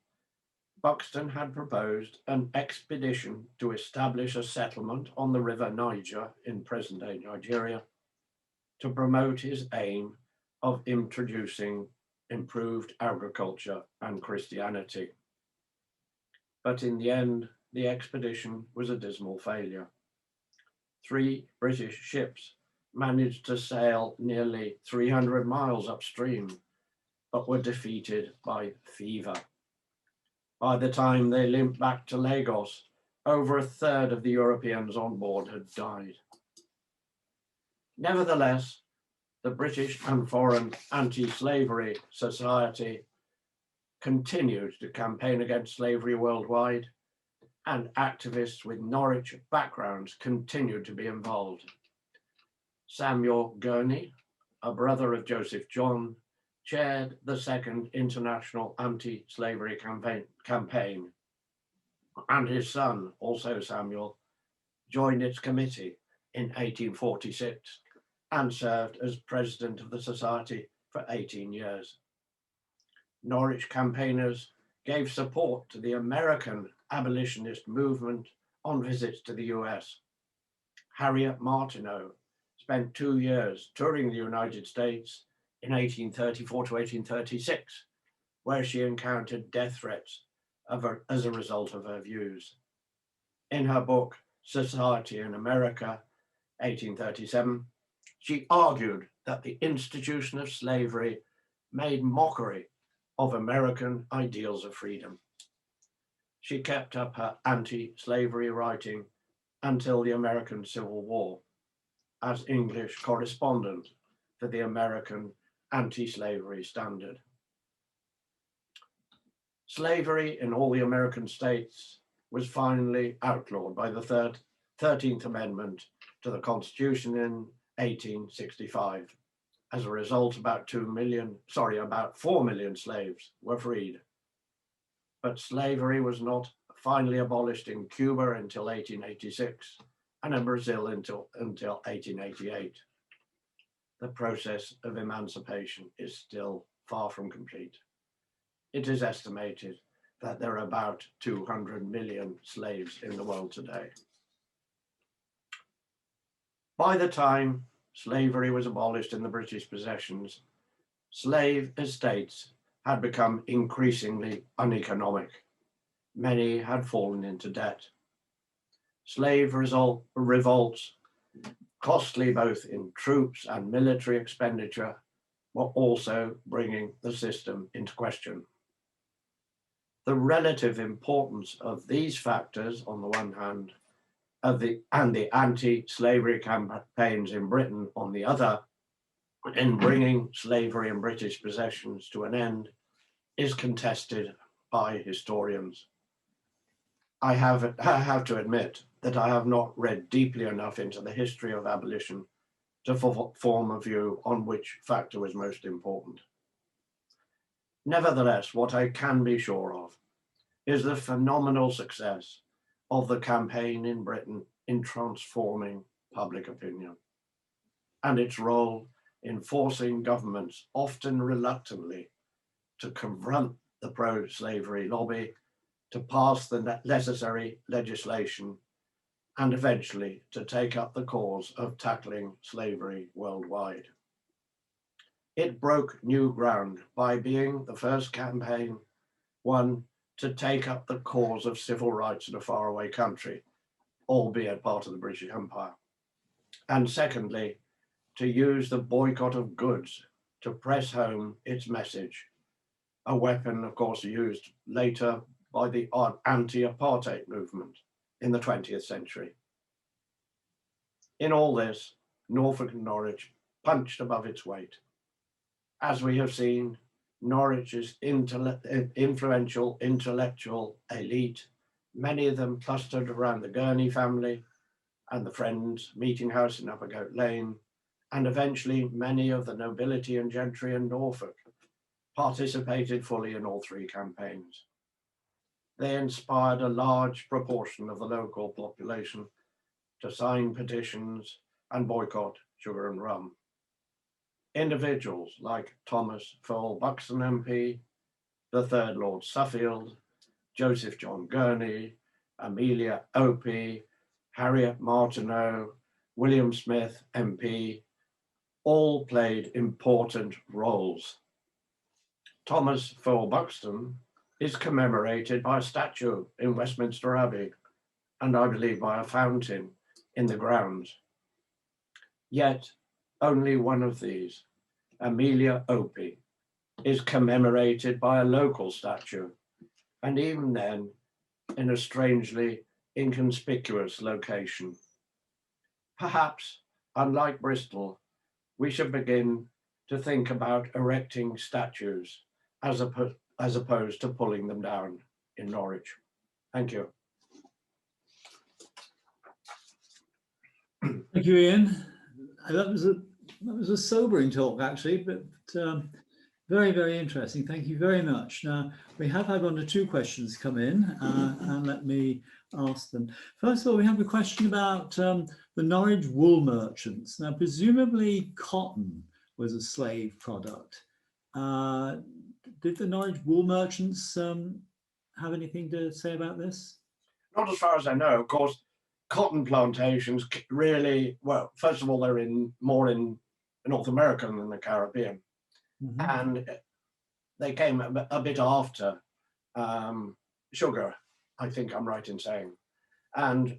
Buxton had proposed an expedition to establish a settlement on the River Niger in present-day Nigeria to promote his aim of introducing improved agriculture and Christianity. But in the end, the expedition was a dismal failure. 3 British ships managed to sail nearly 300 miles upstream, but were defeated by fever. By the time they limped back to Lagos, over a third of the Europeans on board had died. Nevertheless, the British and Foreign Anti-Slavery Society continued to campaign against slavery worldwide, and activists with Norwich backgrounds continued to be involved. Samuel Guernie, a brother of Joseph John, chaired the Second International Anti-Slavery campaign, and his son, also Samuel, joined its committee in 1846 and served as president of the society for 18 years. Norwich campaigners gave support to the American abolitionist movement on visits to the US. Harriet Martineau spent 2 years touring the United States in 1834 to 1836, where she encountered death threats as a result of her views. In her book, Society in America, 1837, she argued that the institution of slavery made mockery of American ideals of freedom. She kept up her anti-slavery writing until the American Civil War as English correspondent for the American anti-slavery standard. Slavery in all the American states was finally outlawed by the 13th Amendment to the Constitution in 1865. As a result, about 4 million slaves were freed. But slavery was not finally abolished in Cuba until 1886 and in Brazil until 1888. The process of emancipation is still far from complete. It is estimated that there are about 200 million slaves in the world today. By the time slavery was abolished in the British possessions, slave estates had become increasingly uneconomic. Many had fallen into debt. Slave revolts, costly both in troops and military expenditure, were also bringing the system into question. The relative importance of these factors, on the one hand, and the anti-slavery campaigns in Britain, on the other, in bringing slavery in British possessions to an end, is contested by historians. I have to admit that I have not read deeply enough into the history of abolition to form a view on which factor was most important. Nevertheless, what I can be sure of is the phenomenal success of the campaign in Britain in transforming public opinion, and its role in forcing governments, often reluctantly, to confront the pro-slavery lobby, to pass the necessary legislation, and eventually to take up the cause of tackling slavery worldwide. It broke new ground by being the first campaign, one, to take up the cause of civil rights in a faraway country, albeit part of the British Empire. And secondly, to use the boycott of goods to press home its message, a weapon, of course, used later by the anti-apartheid movement in the 20th century. In all this, Norfolk and Norwich punched above its weight. As we have seen, Norwich's influential intellectual elite, many of them clustered around the Guernie family and the Friends meeting house in Uppercote Lane, and eventually many of the nobility and gentry in Norfolk, participated fully in all three campaigns. They inspired a large proportion of the local population to sign petitions and boycott sugar and rum. Individuals like Thomas Fowell Buxton MP, the third Lord Suffield, Joseph John Gurney, Amelia Opie, Harriet Martineau, William Smith MP, all played important roles. Thomas Fowell Buxton is commemorated by a statue in Westminster Abbey, and I believe by a fountain in the grounds. Yet only one of these, Amelia Opie, is commemorated by a local statue, and even then in a strangely inconspicuous location. Perhaps, unlike Bristol, we should begin to think about erecting statues as opposed to pulling them down in Norwich. Thank you. Thank you, Ian. That was a sobering talk, actually, but very, very interesting. Thank you very much. Now, we have had 1 or 2 questions come in, and let me ask them. First of all, we have a question about the Norwich wool merchants. Now, presumably cotton was a slave product. Did the Norwich wool merchants have anything to say about this? Not as far as I know. Of course, cotton plantations really, well, first of all, they're more in North America than the Caribbean. Mm-hmm. And they came a bit after sugar, I think I'm right in saying. And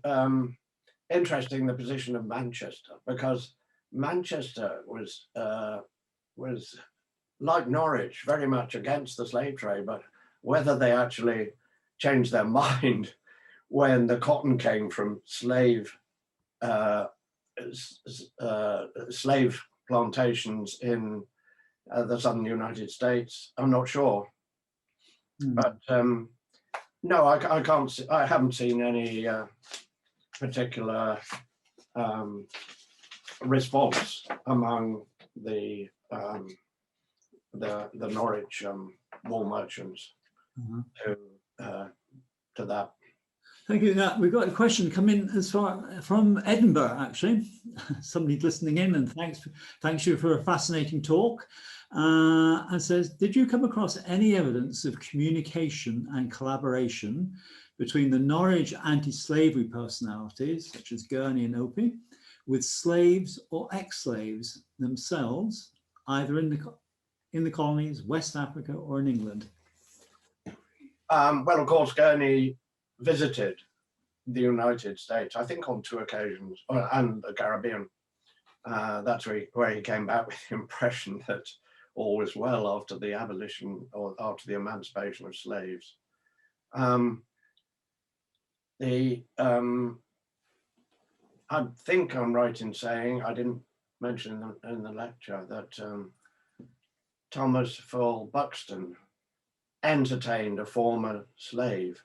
interesting, the position of Manchester, because Manchester was like Norwich, very much against the slave trade, but whether they actually changed their mind when the cotton came from slave plantations in the southern United States. I'm not sure, Mm. but no, I can't. I haven't seen any particular response among the Norwich wool merchants to that. Thank you. Now, we've got a question come in as far from Edinburgh, actually. Somebody listening in, and thanks you for a fascinating talk. And says, did you come across any evidence of communication and collaboration between the Norwich anti-slavery personalities, such as Guernie and Opie, with slaves or ex-slaves themselves, either in the colonies, West Africa, or in England? Well, of course, Guernie visited the United States, I think on 2 occasions, and the Caribbean. That's where he came back with the impression that all was well after the abolition or after the emancipation of slaves. I think I'm right in saying, I didn't mention in the lecture, that Thomas Fall Buxton entertained a former slave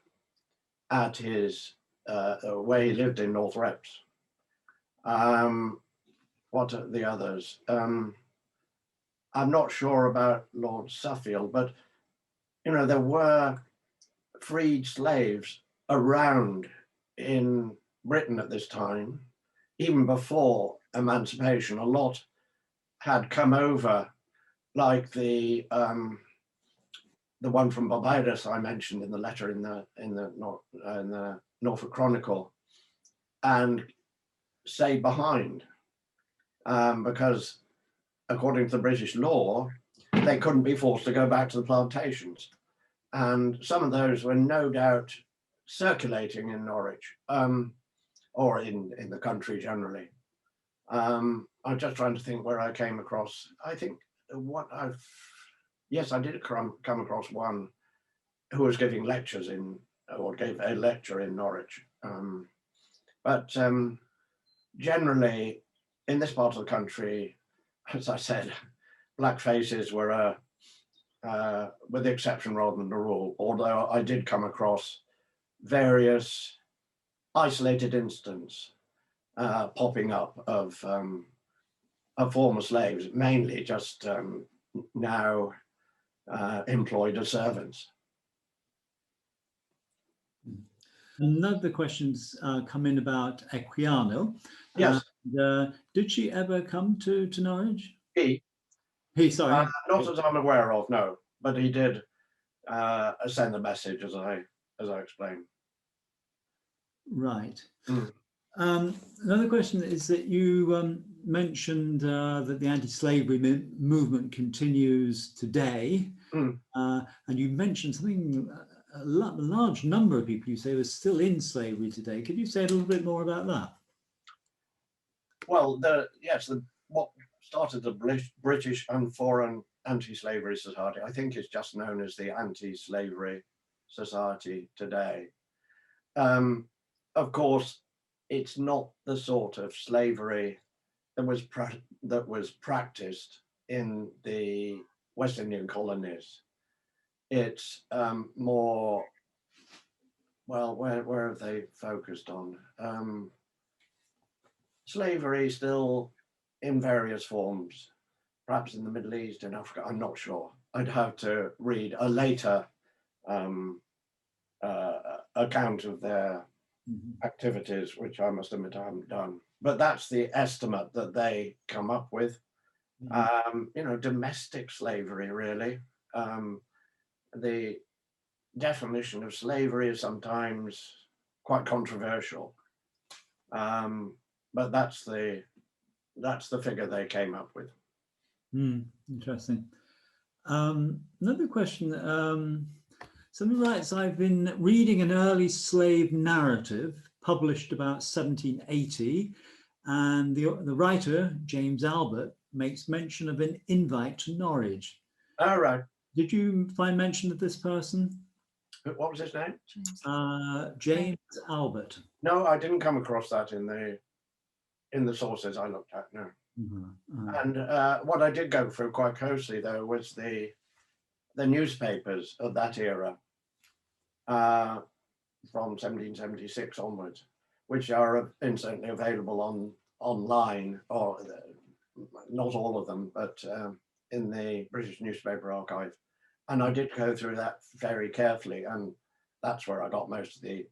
at his where he lived in North Reps. What are the others? I'm not sure about Lord Suffield, but you know, there were freed slaves around in Britain at this time, even before emancipation. A lot had come over, like the one from Barbados I mentioned in the letter in the Norfolk Chronicle, and stayed behind because, according to the British law, they couldn't be forced to go back to the plantations. And some of those were no doubt circulating in Norwich, or in the country generally. I'm just trying to think where I came across. I think yes, I did come across one who was giving lectures or gave a lecture in Norwich. But generally, in this part of the country, as I said, black faces were with the exception rather than the rule, although I did come across various isolated instances popping up of former slaves, mainly just now employed as servants. Another questions come in about Equiano. Yes. Did she ever come to Norwich? He, sorry. not as I'm aware of, no, but he did send the message, as I explained. Right. Mm. Another question is that you mentioned that the anti-slavery movement continues today, and you mentioned something, a large number of people you say were still in slavery today. Could you say a little bit more about that? Well, what started the British and Foreign Anti-Slavery Society, I think is just known as the Anti-Slavery Society today. Of course, it's not the sort of slavery that was practiced in the West Indian colonies. It's more, well, where have they focused on? Slavery still in various forms, perhaps in the Middle East and Africa, I'm not sure. I'd have to read a later account of their activities, which I must admit I haven't done. But that's the estimate that they come up with. You know, domestic slavery, really. The definition of slavery is sometimes quite controversial. But that's the figure they came up with. Interesting. Another question. Somebody writes, I've been reading an early slave narrative published about 1780, and the writer, James Albert, makes mention of an invite to Norwich. All right. Did you find mention of this person? What was his name? James Albert. No, I didn't come across that in the sources I looked at, no. And what I did go through quite closely, though, was the newspapers of that era, from 1776 onwards, which are incidentally available online, or not all of them, but in the British Newspaper Archive. And I did go through that very carefully, and that's where I got most of the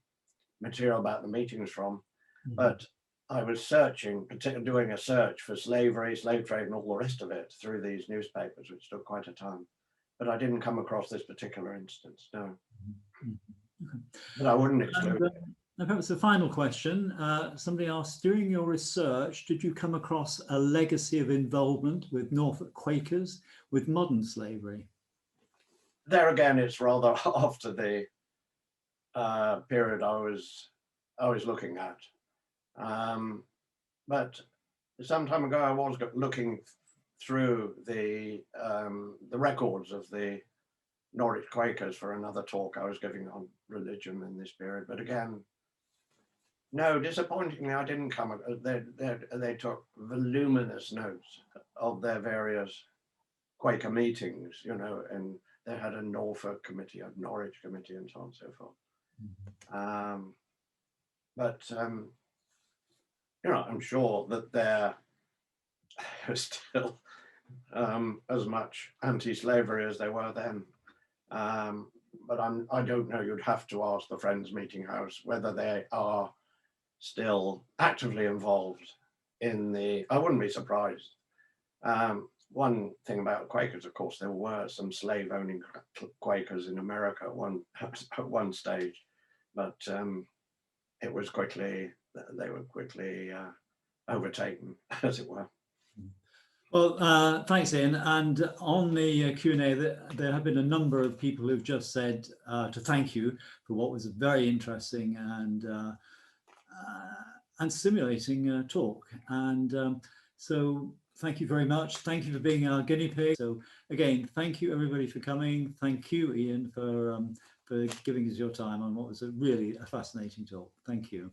material about the meetings from. But I was searching, particularly doing a search for slavery, slave trade, and all the rest of it through these newspapers, which took quite a time. But I didn't come across this particular instance, no. But I wouldn't exclude it. Perhaps the final question, somebody asked, during your research, did you come across a legacy of involvement with Norfolk Quakers with modern slavery? There again, it's rather after the period I was looking at. But some time ago, I was looking through the records of the Norwich Quakers for another talk I was giving on religion in this period. But again, no, disappointingly, I didn't come. They took voluminous notes of their various Quaker meetings, you know, and they had a Norfolk committee, a Norwich committee, and so on and so forth. But you know, I'm sure that there is still as much anti-slavery as there were then. But I don't know. You'd have to ask the Friends Meeting House whether they are still actively involved in the. I wouldn't be surprised. One thing about Quakers, of course, there were some slave-owning Quakers in America at one stage, but it was quickly. They were quickly overtaken, as it were. Well, thanks, Ian. And on the Q&A, there have been a number of people who've just said to thank you for what was a very interesting and stimulating talk. And so thank you very much. Thank you for being our guinea pig. So again, thank you everybody for coming. Thank you, Ian, for giving us your time on what was really a fascinating talk. Thank you.